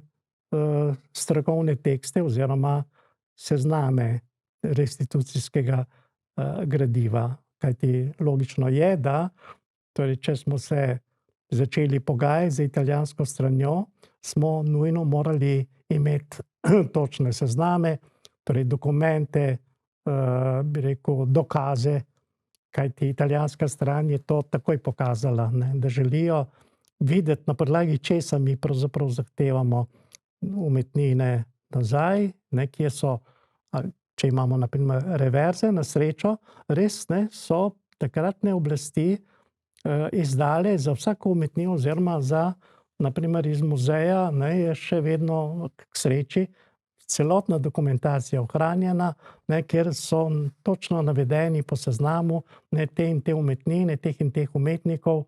strokovne tekste oziroma sezname restitucijskega gradiva. Kajti logično je, da torej, če smo se začeli pogajati z italijansko stranjo, smo nujno morali imeti točne sezname, torej dokumente, bi rekel, dokaze, kajti italijanska stran je to takoj pokazala, ne, da želijo videti, na podlagi česa mi pravzaprav zahtevamo umetnine nazaj, ne, kje so, če imamo na primer reverze, na srečo, res ne, so takratne oblasti izdale za vsako umetnino oziroma za, na primer iz muzeja, ne, je še vedno k sreči celotna dokumentacija ohranjena, ne, kjer so točno navedeni po seznamu, ne, te in te umetnine, teh in teh umetnikov,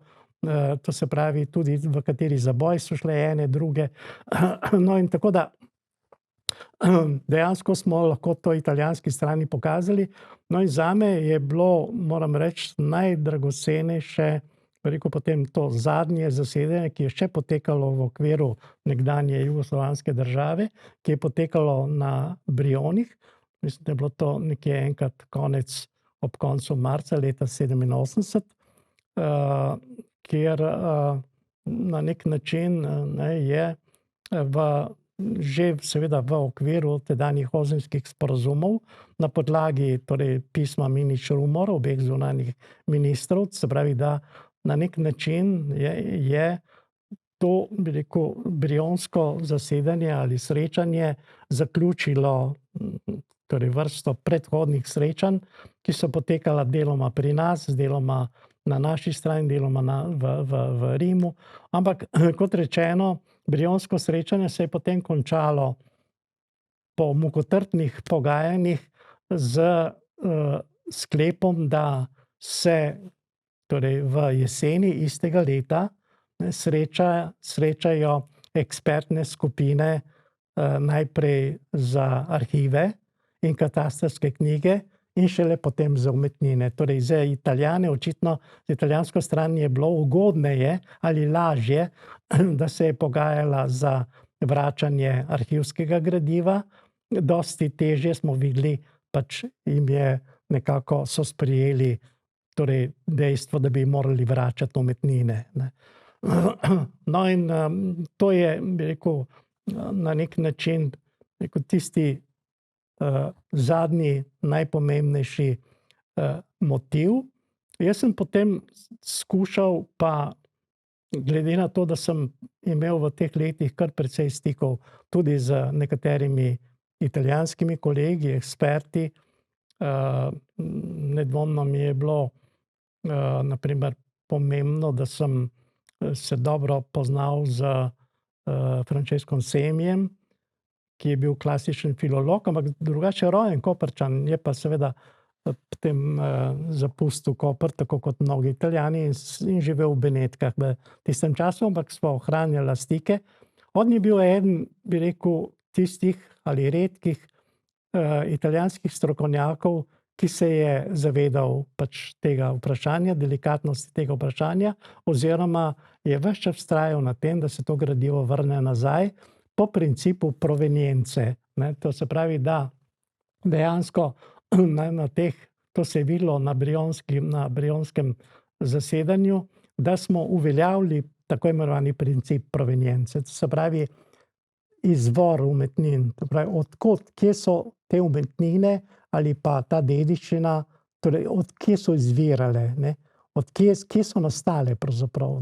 to se pravi tudi v kateri zaboj so šle ene, druge. No, in tako da dejansko smo lahko to italijanski strani pokazali. No, in zame je bilo, moram reči, najdragocenejše, rekel potem to zadnje zasedanje, ki je še potekalo v okviru nekdanje jugoslovanske države, ki je potekalo na Brionih. Mislim, da je bilo to nekje enkrat ob koncu marca leta 87, kjer na nek način je že seveda v okviru tedanjih ozenskih sporazumov na podlagi torej pisma Minić-Rumor, obeh zunanjih ministrov, se pravi, da na nek način je to, bi rekel, brionsko zasedanje ali srečanje zaključilo torej vrsto predhodnih srečanj, ki so potekala deloma pri nas, deloma na naši strani, deloma v Rimu. Ampak, kot rečeno, brionsko srečanje se je potem končalo po mukotrpnih pogajanjih z sklepom, da se torej v jeseni istega leta srečajo ekspertne skupine najprej za arhive in katastrske knjige in šele potem za umetnine. Torej za Italijane, očitno z italijansko stran je bilo ugodneje ali lažje, da se je pogajala za vračanje arhivskega gradiva. Dosti težje smo videli, pač jim je nekako so sprejeli torej dejstvo, da bi morali vračati umetnine. No, in to je, bi rekel, na nek način tisti zadnji, najpomembnejši motiv. Jaz sem potem skušal pa, glede na to, da sem imel v teh letih kar precej stikov tudi z nekaterimi italijanskimi kolegi, eksperti, nedvomno mi je bilo na primer pomembno, da sem se dobro poznal z Francescom Semijem, ki je bil klasičen filolog, ampak drugače rojen Koprčan, je pa seveda potem zapustil Koper, tako kot mnogi Italijani, in živel v Benetkah v tistem času, ampak smo ohranjali stike. On je bil eden, bi rekel, tistih ali redkih italijanskih strokovnjakov, ki se je zavedal pač tega vprašanja, delikatnosti tega vprašanja, oziroma je ves čas vztrajal na tem, da se to gradivo vrne nazaj po principu provenience. To se pravi, da dejansko na teh, to se je videlo na brionskem zasedanju, da smo uveljavili tako imenovani princip provenience. To se pravi, izvor umetnin, to pravi, odkot, kje so te umetnine ali pa ta dediščina, torej od kje so izvirale, kje so nastale pravzaprav.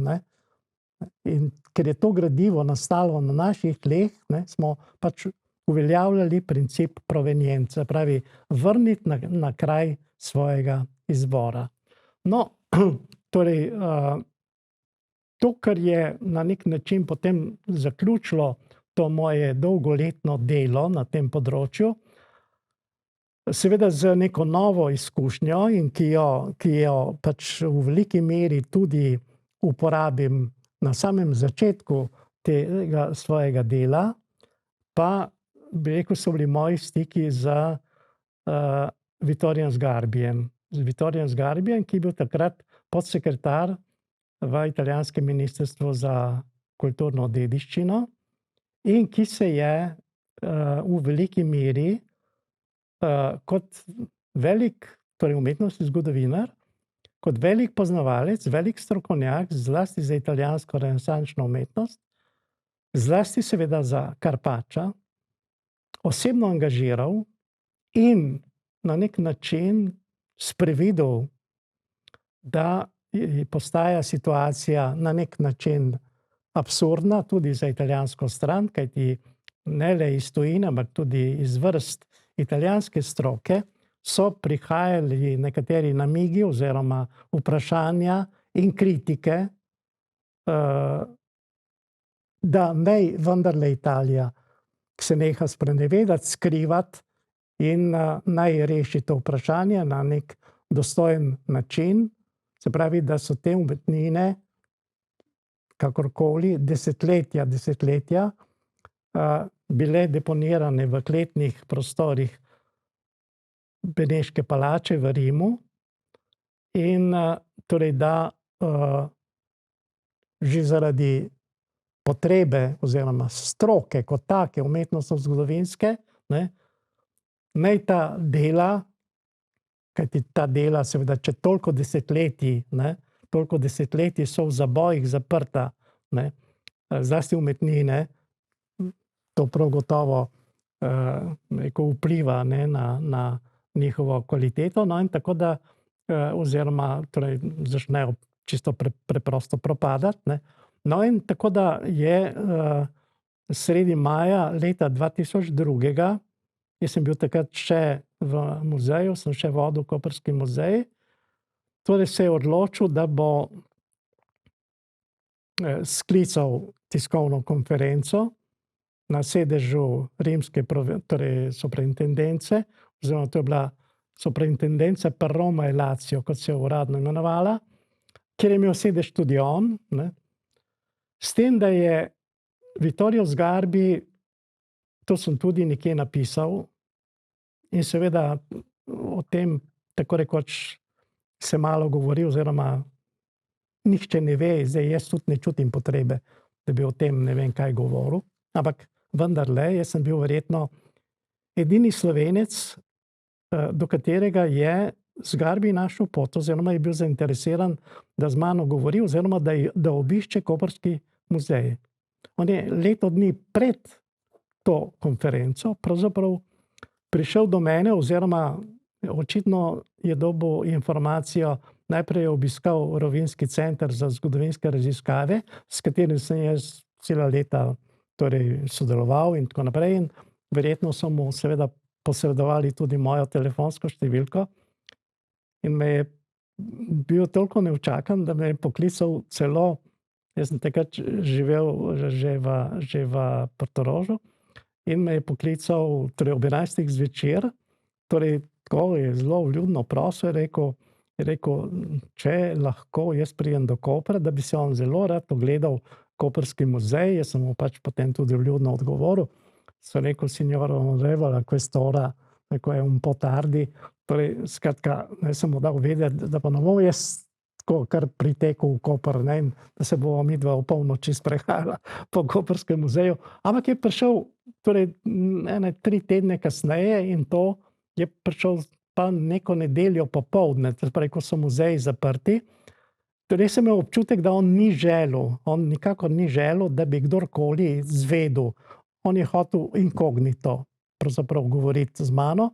In ker je to gradivo nastalo na naših tleh, smo pač uveljavljali princip provenience, pravi vrniti na kraj svojega izvora. No, torej, to, kar je na nek način potem zaključilo to moje dolgoletno delo na tem področju, seveda z neko novo izkušnjo, in ki jo pač v veliki meri tudi uporabim na samem začetku tega svojega dela, pa bi rekel, so bili moji stiki z Vittorijem Sgarbijem. Z Vittorijem Sgarbijem, ki je bil takrat podsekretar v italijanskem ministrstvu za kulturno dediščino in ki se je v veliki meri kot velik, torej umetnostni zgodovinar, kot velik poznavalec, velik strokovnjak, zlasti za italijansko renesančno umetnost, zlasti seveda za Carpaccia, osebno angažiral in na nek način sprevidel, da postaja situacija na nek način absurdna tudi za italijansko stran, kajti ne le iz tujine, ampak tudi iz vrst italijanske stroke so prihajali nekateri namigi oziroma vprašanja in kritike, da naj vendarle Italija se neha sprenevedati, skrivati in naj reši to vprašanje na nek dostojen način. Se pravi, da so te umetnine kakorkoli desetletja bile deponirane v kletnih prostorih Beneške palače v Rimu in torej da že zaradi potrebe oziroma stroke kot take umetnostno-zgodovinske, naj ta dela, kajti ta dela seveda, če toliko desetletij so v zabojih zaprta, zlasti umetnine, to prav gotovo vpliva na njihovo kvaliteto, in tako da oziroma torej začnejo čisto preprosto propadati. No, in tako da je sredi maja leta 2002, jaz sem bil takrat še v muzeju, sem še vodil Koprski muzej, torej se je odločil, da bo sklical tiskovno konferenco na sedežu rimske superintendence, oziroma to je bila superintendenca per Roma e Lazio, kot se je uradno imenovala, kjer je imel sedež tudi on, s tem, da je Vittorio Sgarbi, to sem tudi nekje napisal, in seveda o tem tako rekoč se malo govori, oziroma nihče ne ve, zdaj jaz tudi ne čutim potrebe, da bi o tem ne vem kaj govoril, ampak vendarle, jaz sem bil verjetno edini Slovenec, do katerega je Sgarbi našel pot, oziroma je bil zainteresiran, da z mano govori, oziroma da obišče Koprski muzej. On je leto dni pred to konferenco pravzaprav prišel do mene, oziroma očitno je dobil informacijo, najprej je obiskal Rovinjski center za zgodovinske raziskave, s katerim sem jaz cela leta torej sodeloval in tako naprej, in verjetno so mu seveda posredovali tudi mojo telefonsko številko in me je bil toliko neučakan, da me je poklical celo, jaz sem takrat živel že v Portorožu, in me je poklical torej ob 11. zvečer, torej tako je zelo vljudno prosil, je rekel, če lahko jaz pridem do Kopra, da bi se on zelo rad ogledal Koprski muzej. Jaz sem mu pač potem tudi vljudno odgovoril. Sem rekel, signor onorevole quest'ora, rekel je un po' tardi, torej skratka, sem mu dal vedeti, da pa ne bom jaz tako kar pritekel v Koper, da se bomo midva v polnoči sprehajala po Koprskem muzeju, ampak je prišel torej 3 tedne kasneje, in to je prišel pa neko nedeljo popoldne, torej ko so muzeji zaprti. Torej sem imel občutek, da on nikakor ni želel, da bi kdorkoli izvedel. On je hotel inkognito pravzaprav govoriti z mano,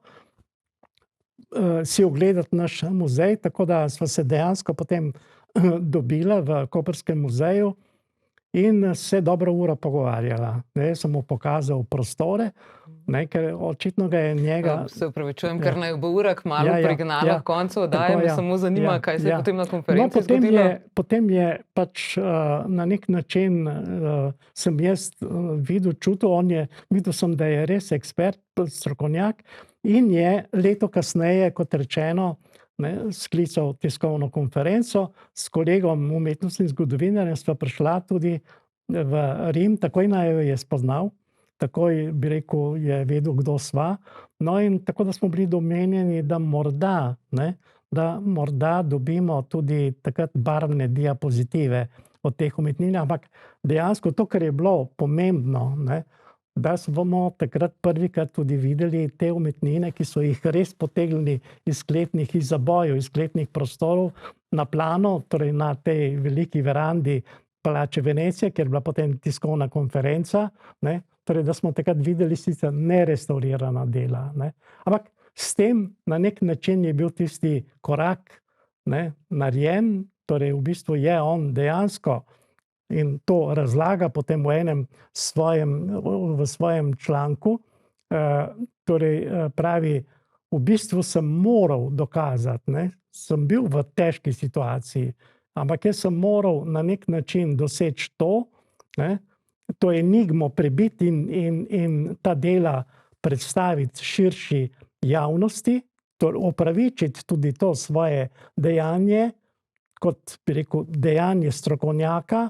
si ogledati naš muzej, tako da sva se dejansko potem dobila v Koprskem muzeju in se dobro uro pogovarjala. Sem mu pokazal prostore, ker očitno ga je njega... Se upravičujem, ker naj bo ura kmalu prignala v koncu oddaje, me samo zanima, kaj se je potem na konferenci zgodilo. Potem je pač na nek način sem jaz videl, čutil, videl sem, da je res ekspert, strokovnjak, in je leto kasneje, kot rečeno, sklical tiskovno konferenco s kolegom umetnostnim zgodovinarjem, sva prišla tudi v Rim, takoj naj jo je spoznal, takoj bi rekel, je vedel, kdo sva. No, in tako da smo bili domenjeni, da morda dobimo tudi takrat barvne diapozitive od teh umetnin, ampak dejansko to, kar je bilo pomembno, da smo takrat prvikrat tudi videli te umetnine, ki so jih res potegnili iz kletnih zabojev, iz kletnih prostorov na plano, torej na tej veliki verandi Palače Venecije, kjer je bila potem tiskovna konferenca, torej da smo takrat videli sicer nerestaurirana dela. Ampak s tem na nek način je bil tisti korak narejen, torej v bistvu je on dejansko, in to razlaga potem v svojem članku, Torej, pravi, v bistvu sem moral dokazati, ne, sem bil v težki situaciji, ampak jaz sem moral na nek način doseči to, ne, to enigmo prebiti in ta dela predstaviti širši javnosti, torej opravičiti tudi to svoje dejanje, kot bi rekel, dejanje strokovnjaka,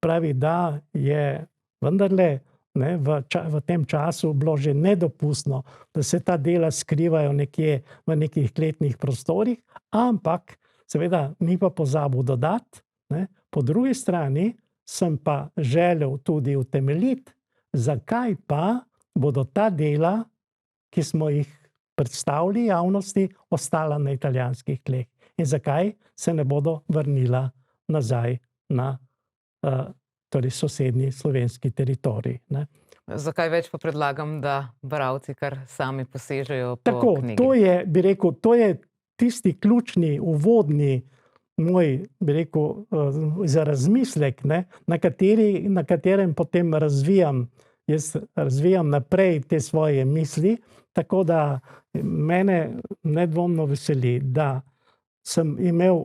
pravi, da je vendarle, ne, v tem času bilo že nedopustno, da se ta dela skrivajo nekje v nekih kletnih prostorih, ampak seveda ni pa pozabil dodati, ne, po drugi strani sem pa želel tudi utemeljiti, zakaj pa bodo ta dela, ki smo jih predstavili javnosti, ostala na italijanskih tleh in zakaj se ne bodo vrnila nazaj na torej sosednji slovenski teritorij, ne. Zakaj več pa predlagam, da bralci kar sami posežejo po Tako, knjigi. to je, bi rekel, to je tisti ključni, uvodni moj, bi rekel, za razmislek, ne, na katerem potem jaz razvijam naprej te svoje misli, tako da mene nedvomno veseli, da sem imel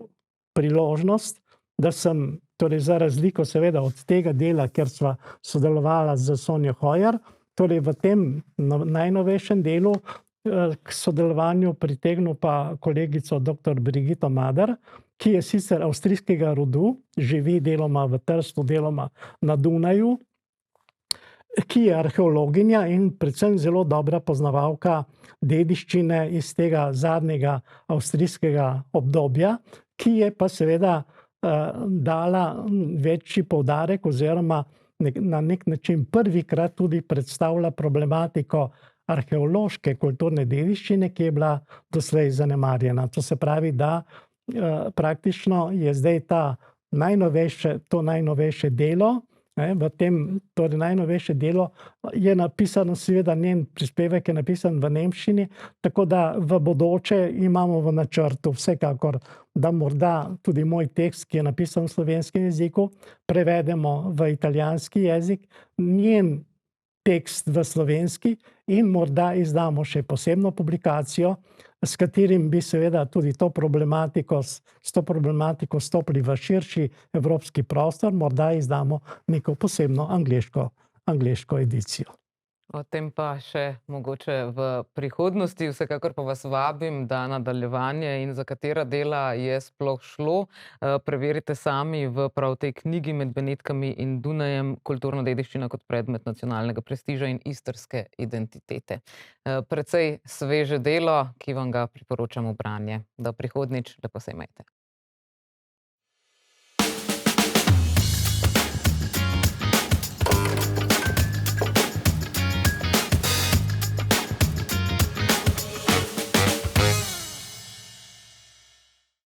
priložnost, da sem, torej za razliko seveda od tega dela, ker sva sodelovala s Sonjo Hojar, torej v tem najnovejšem delu k sodelovanju pritegnil pa kolegico doktor Brigito Madar, ki je sicer avstrijskega rodu, živi deloma v Trstu, deloma na Dunaju, ki je arheologinja in predvsem zelo dobra poznavalka dediščine iz tega zadnjega avstrijskega obdobja, ki je pa seveda dala večji poudarek oziroma na nek način prvikrat tudi predstavlja problematiko arheološke kulturne dediščine, ki je bila doslej zanemarjena. To se pravi, da praktično je zdaj to najnovejše delo, v tem, torej najnovejše delo je napisano, seveda njen prispevek je napisan v nemščini, tako da v bodoče imamo v načrtu vsekakor, da morda tudi moj tekst, ki je napisan v slovenskem jeziku, prevedemo v italijanski jezik, njen tekst v slovenski in morda izdamo še posebno publikacijo, s katerim bi seveda tudi s to problematiko stopili v širši evropski prostor, morda izdamo neko posebno angleško edicijo. O tem pa še mogoče v prihodnosti, vsekakor pa vas vabim, da nadaljevanje in za katera dela je sploh šlo, preverite sami v prav tej knjigi Med Benetkami in Dunajem, kulturna dediščina kot predmet nacionalnega prestiža in istrske identitete. Precej sveže delo, ki vam ga priporočam v branje. Do prihodnjič, lepo se imejte.